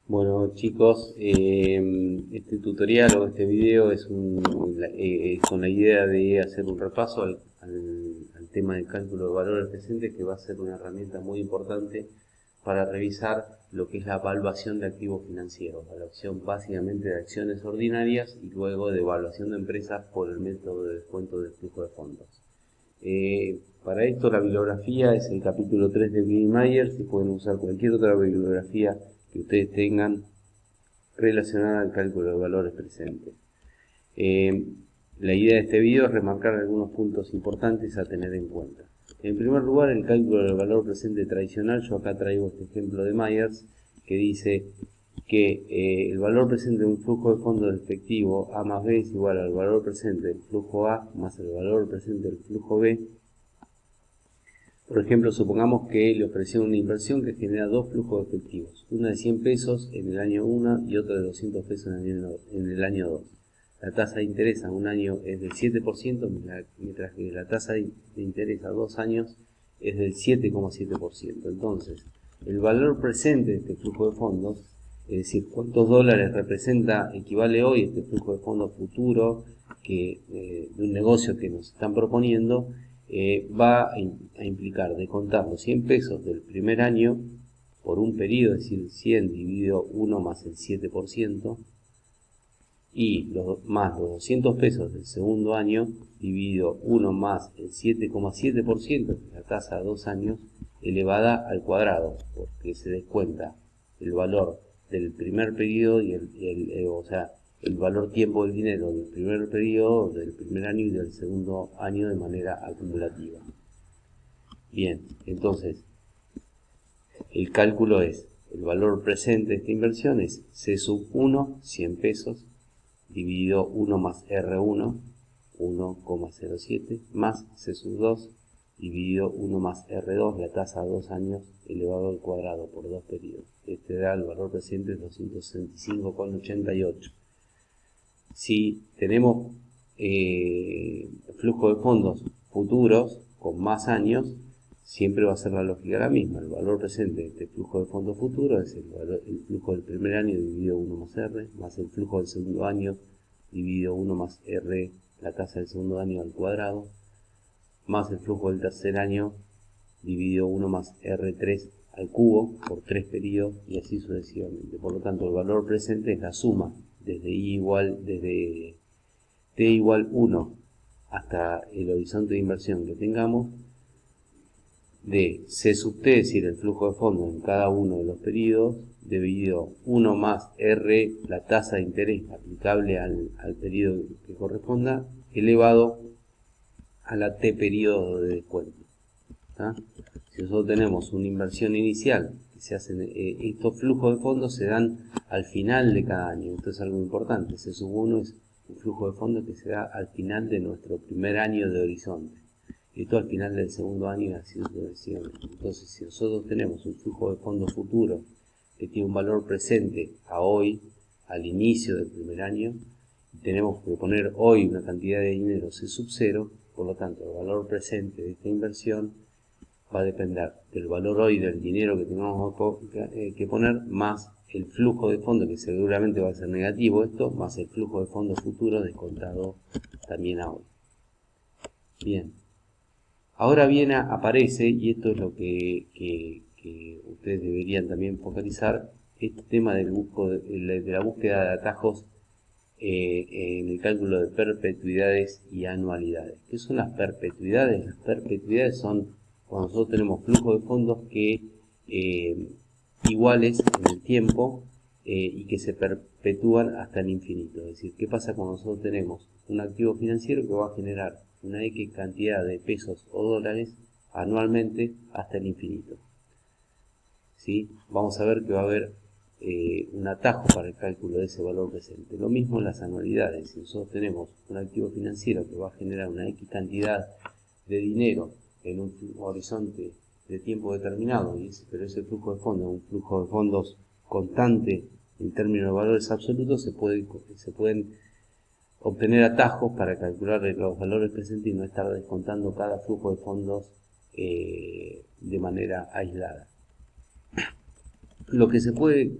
Bueno chicos, este tutorial o este video es con la idea de hacer un repaso al tema del cálculo de valores presentes, que va a ser una herramienta muy importante para revisar lo que es la evaluación de activos financieros, evaluación básicamente de acciones ordinarias y luego de evaluación de empresas por el método de descuento del flujo de fondos. Para esto la bibliografía es el capítulo 3 de Bill Myers, y pueden usar cualquier otra bibliografía que ustedes tengan relacionada al cálculo de valores presentes. La idea de este video es remarcar algunos puntos importantes a tener en cuenta. En primer lugar, el cálculo del valor presente tradicional. Yo acá traigo este ejemplo de Myers, que dice que el valor presente de un flujo de fondos de efectivo A más B es igual al valor presente del flujo A más el valor presente del flujo B. Por ejemplo, supongamos que le ofrecieron una inversión que genera dos flujos efectivos, una de 100 pesos en el año 1 y otra de 200 pesos en el año 2. La tasa de interés a un año es del 7%, mientras que la tasa de interés a 2 años es del 7,7%. Entonces, el valor presente de este flujo de fondos, es decir, cuántos dólares equivale hoy este flujo de fondos futuro de un negocio que nos están proponiendo, va a implicar de contar los 100 pesos del primer año por un periodo, es decir, 100 dividido 1 más el 7%, y más los 200 pesos del segundo año dividido 1 más el 7,7%, que es la tasa de 2 años, elevada al cuadrado, porque se descuenta el valor del primer periodo y el valor tiempo del dinero del primer periodo, del primer año y del segundo año de manera acumulativa. Bien, entonces el cálculo es: el valor presente de esta inversión es C sub 1, 100 pesos, dividido 1 más R1, 1,07, más C sub 2, dividido 1 más R2, la tasa a 2 años, elevado al cuadrado por 2 periodos. Este da el valor presente 265,88. Si tenemos flujo de fondos futuros con más años, siempre va a ser la lógica la misma. El valor presente de este flujo de fondos futuro es el flujo del primer año dividido 1 más R, más el flujo del segundo año dividido 1 más R, la tasa del segundo año al cuadrado, más el flujo del tercer año dividido 1 más R3 al cubo por 3 periodos, y así sucesivamente. Por lo tanto, el valor presente es la suma desde t igual 1 hasta el horizonte de inversión que tengamos, de C sub t, es decir, el flujo de fondos en cada uno de los periodos, dividido 1 más R, la tasa de interés aplicable al periodo que corresponda, elevado a la t periodo de descuento. ¿Tá? Si nosotros tenemos una inversión inicial, que se hacen, estos flujos de fondos se dan al final de cada año. Esto es algo importante. C sub 1 es un flujo de fondos que se da al final de nuestro primer año de horizonte. Esto al final del segundo año y así sucesivamente. Entonces, si nosotros tenemos un flujo de fondos futuro que tiene un valor presente a hoy, al inicio del primer año, y tenemos que poner hoy una cantidad de dinero C sub 0, por lo tanto, el valor presente de esta inversión va a depender del valor hoy del dinero que tengamos que poner, más el flujo de fondos, que seguramente va a ser negativo esto, más el flujo de fondos futuro descontado también a hoy. Bien. Ahora aparece, y esto es lo que ustedes deberían también focalizar, este tema de la búsqueda de atajos en el cálculo de perpetuidades y anualidades. ¿Qué son las perpetuidades? Las perpetuidades son cuando nosotros tenemos flujos de fondos que iguales en el tiempo y que se perpetúan hasta el infinito. Es decir, ¿qué pasa cuando nosotros tenemos un activo financiero que va a generar una X cantidad de pesos o dólares anualmente hasta el infinito? ¿Sí? Vamos a ver que va a haber un atajo para el cálculo de ese valor presente. Lo mismo en las anualidades. Si nosotros tenemos un activo financiero que va a generar una X cantidad de dinero en un horizonte de tiempo determinado, pero ese flujo de fondos, un flujo de fondos constante en términos de valores absolutos, se pueden obtener atajos para calcular los valores presentes y no estar descontando cada flujo de fondos de manera aislada. Lo que se puede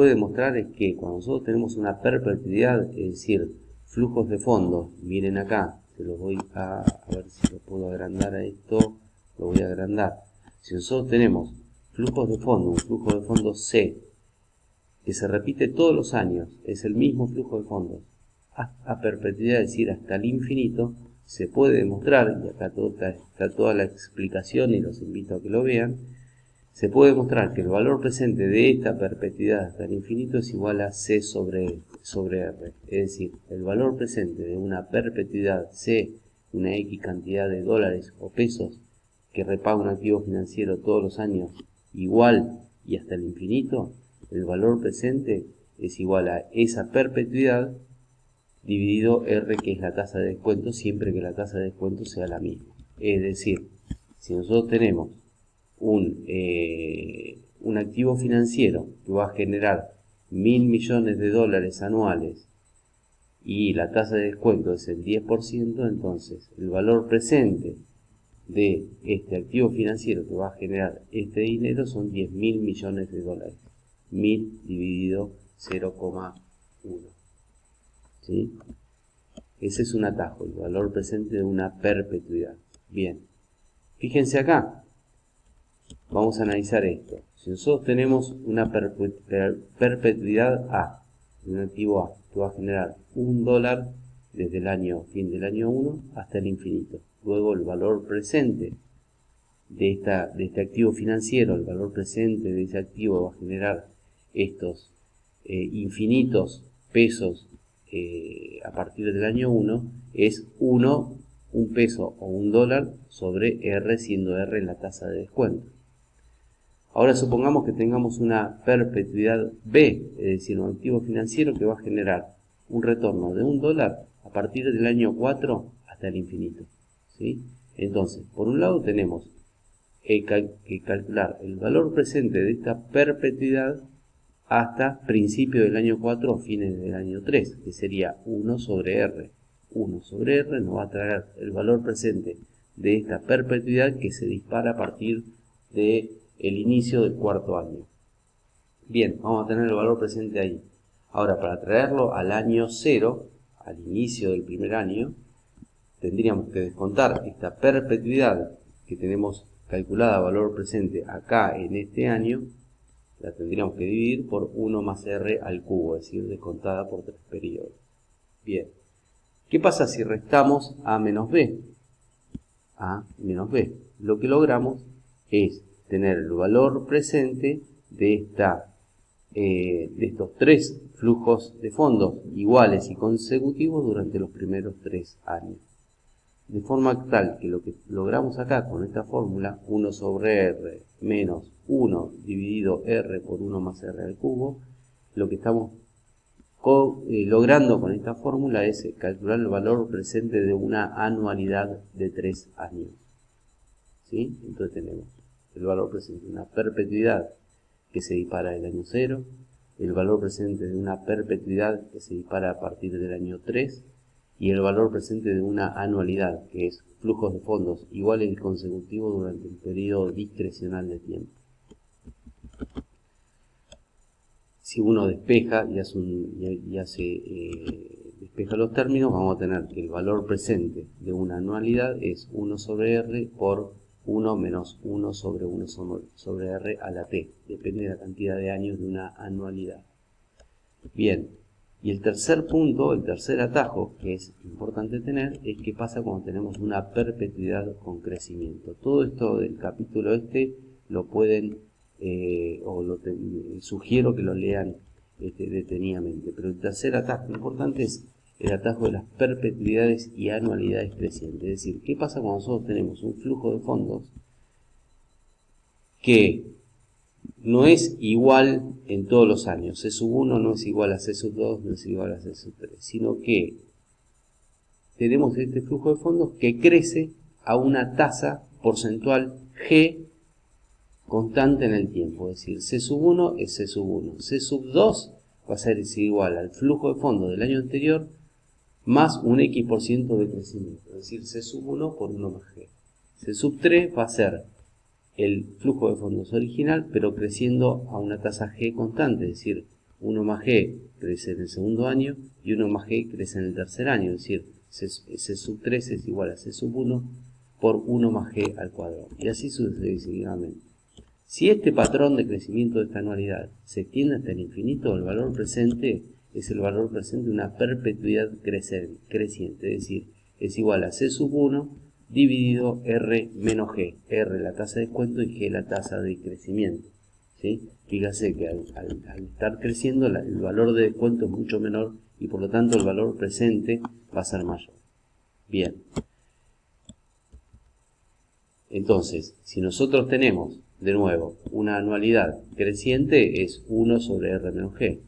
demostrar es que cuando nosotros tenemos una perpetuidad, es decir, flujos de fondos, miren acá, se los voy a ver si lo puedo agrandar a esto, lo voy a agrandar. Si nosotros tenemos flujos de fondos, un flujo de fondos C, que se repite todos los años, es el mismo flujo de fondos, a perpetuidad, es decir, hasta el infinito, se puede demostrar, y acá está toda la explicación y los invito a que lo vean, se puede demostrar que el valor presente de esta perpetuidad hasta el infinito es igual a C sobre R. Es decir, el valor presente de una perpetuidad C, una X cantidad de dólares o pesos que repaga un activo financiero todos los años igual y hasta el infinito, el valor presente es igual a esa perpetuidad dividido R, que es la tasa de descuento, siempre que la tasa de descuento sea la misma. Es decir, si nosotros tenemos un activo financiero que va a generar 1.000 millones de dólares anuales y la tasa de descuento es el 10%, entonces el valor presente de este activo financiero que va a generar este dinero son 10.000 millones de dólares. 1000 dividido 0,1. ¿Sí? Ese es un atajo, el valor presente de una perpetuidad. Bien, fíjense acá. Vamos a analizar esto. Si nosotros tenemos una perpetuidad A, un activo A, que va a generar $1 desde el fin del año 1 hasta el infinito. Luego el valor presente de este activo financiero, el valor presente de ese activo va a generar estos infinitos pesos a partir del año 1, es 1, un peso o $1 sobre R, siendo R la tasa de descuento. Ahora supongamos que tengamos una perpetuidad B, es decir, un activo financiero que va a generar un retorno de $1 a partir del año 4 hasta el infinito. ¿Sí? Entonces, por un lado tenemos que calcular el valor presente de esta perpetuidad hasta principio del año 4 o fines del año 3, que sería 1 sobre R. 1 sobre R nos va a traer el valor presente de esta perpetuidad que se dispara a partir de el inicio del cuarto año. Bien, vamos a tener el valor presente ahí. Ahora, para traerlo al año 0, al inicio del primer año, tendríamos que descontar esta perpetuidad que tenemos calculada valor presente acá en este año, la tendríamos que dividir por 1 más R al cubo, es decir, descontada por 3 periodos. Bien, ¿qué pasa si restamos A menos B? A menos B. Lo que logramos es tener el valor presente de estos 3 flujos de fondos iguales y consecutivos durante los primeros 3 años. De forma tal que lo que logramos acá con esta fórmula, 1 sobre R menos 1 dividido R por 1 más R al cubo, lo que estamos logrando con esta fórmula es calcular el valor presente de una anualidad de 3 años. ¿Sí? Entonces tenemos el valor presente de una perpetuidad que se dispara del año 0, el valor presente de una perpetuidad que se dispara a partir del año 3 y el valor presente de una anualidad, que es flujos de fondos iguales y consecutivos durante un periodo discrecional de tiempo. Si uno despeja y despeja los términos, vamos a tener que el valor presente de una anualidad es 1 sobre R por 1 menos 1 sobre 1 sobre R a la T. Depende de la cantidad de años de una anualidad. Bien, y el tercer punto, el tercer atajo que es importante tener, es qué pasa cuando tenemos una perpetuidad con crecimiento. Todo esto del capítulo lo pueden, sugiero que lo lean detenidamente. Pero el tercer atajo importante es el atajo de las perpetuidades y anualidades crecientes. Es decir, ¿qué pasa cuando nosotros tenemos un flujo de fondos que no es igual en todos los años? C1 no es igual a C2, no es igual a C3, sino que tenemos este flujo de fondos que crece a una tasa porcentual G constante en el tiempo. Es decir, C1 es C1, C2 va a ser igual al flujo de fondos del año anterior más un X% de crecimiento, es decir, C1 por 1 más G. C3 va a ser el flujo de fondos original, pero creciendo a una tasa G constante, es decir, 1 más G crece en el segundo año y 1 más G crece en el tercer año, es decir, C sub 3 es igual a C sub 1 por 1 más G al cuadrado, y así sucesivamente. Si este patrón de crecimiento de esta anualidad se extiende hasta el infinito, el valor presente es el valor presente de una perpetuidad creciente, es decir, es igual a C sub 1 dividido R menos G, R la tasa de descuento y G la tasa de crecimiento. ¿Sí? Fíjese que al estar creciendo el valor de descuento es mucho menor y por lo tanto el valor presente va a ser mayor. Bien. Entonces, si nosotros tenemos, de nuevo, una anualidad creciente es 1 sobre R menos G.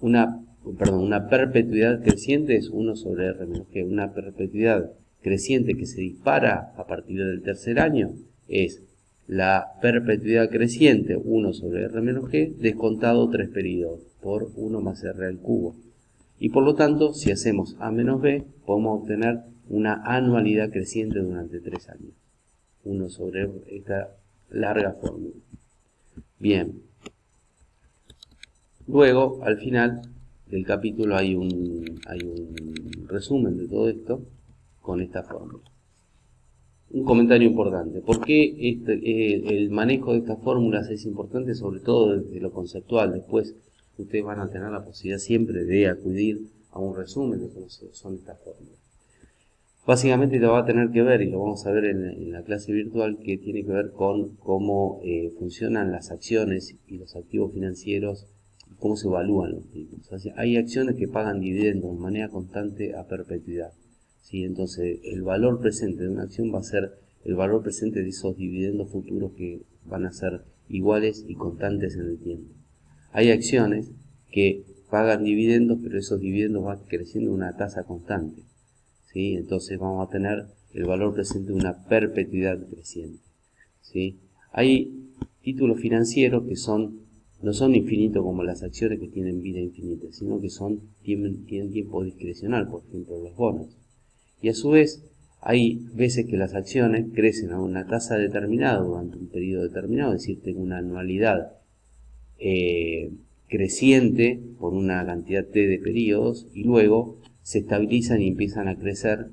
Una perpetuidad creciente es 1 sobre R menos G. Una perpetuidad creciente que se dispara a partir del tercer año es la perpetuidad creciente 1 sobre R menos G descontado 3 periodos por 1 más R al cubo. Y por lo tanto, si hacemos A menos B, podemos obtener una anualidad creciente durante 3 años. 1 sobre esta larga fórmula. Bien. Luego, al final del capítulo hay un resumen de todo esto con esta fórmula. Un comentario importante. ¿Por qué el manejo de estas fórmulas es importante? Sobre todo desde lo conceptual. Después ustedes van a tener la posibilidad siempre de acudir a un resumen de cómo son estas fórmulas. Básicamente te va a tener que ver, y lo vamos a ver en la clase virtual, que tiene que ver con cómo funcionan las acciones y los activos financieros, y cómo se evalúan los mismos. O sea, hay acciones que pagan dividendos de manera constante a perpetuidad. ¿Sí? Entonces, el valor presente de una acción va a ser el valor presente de esos dividendos futuros que van a ser iguales y constantes en el tiempo. Hay acciones que pagan dividendos, pero esos dividendos van creciendo a una tasa constante. ¿Sí? Entonces vamos a tener el valor presente de una perpetuidad creciente. ¿Sí? Hay títulos financieros que no son infinitos como las acciones que tienen vida infinita, sino que tienen tiempo discrecional, por ejemplo los bonos. Y a su vez hay veces que las acciones crecen a una tasa determinada durante un periodo determinado, es decir, tengo una anualidad creciente por una cantidad T de periodos y luego se estabilizan y empiezan a crecer,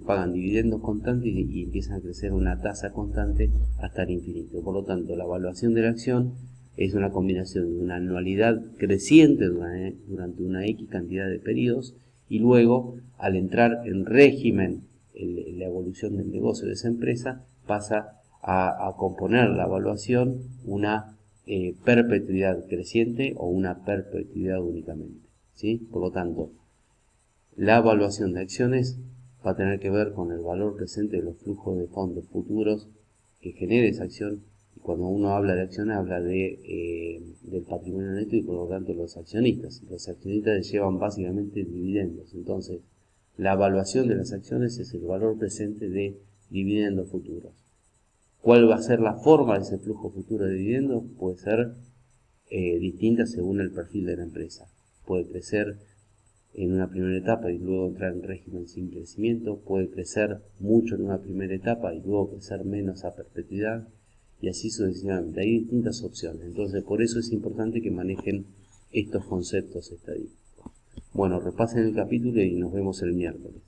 pagan dividendos constantes y empiezan a crecer una tasa constante hasta el infinito. Por lo tanto, la evaluación de la acción es una combinación de una anualidad creciente durante una X cantidad de periodos y luego, al entrar en régimen la evolución del negocio de esa empresa, pasa a componer la evaluación una perpetuidad creciente o una perpetuidad únicamente. ¿Sí? Por lo tanto, la evaluación de acciones va a tener que ver con el valor presente de los flujos de fondos futuros que genere esa acción. Y cuando uno habla de acciones, habla del patrimonio neto y por lo tanto los accionistas. Los accionistas llevan básicamente dividendos. Entonces, la evaluación de las acciones es el valor presente de dividendos futuros. ¿Cuál va a ser la forma de ese flujo futuro de dividendos? Puede ser distinta según el perfil de la empresa. Puede crecer en una primera etapa y luego entrar en régimen sin crecimiento, puede crecer mucho en una primera etapa y luego crecer menos a perpetuidad, y así sucesivamente. Hay distintas opciones, entonces por eso es importante que manejen estos conceptos estadísticos. Bueno, repasen el capítulo y nos vemos el miércoles.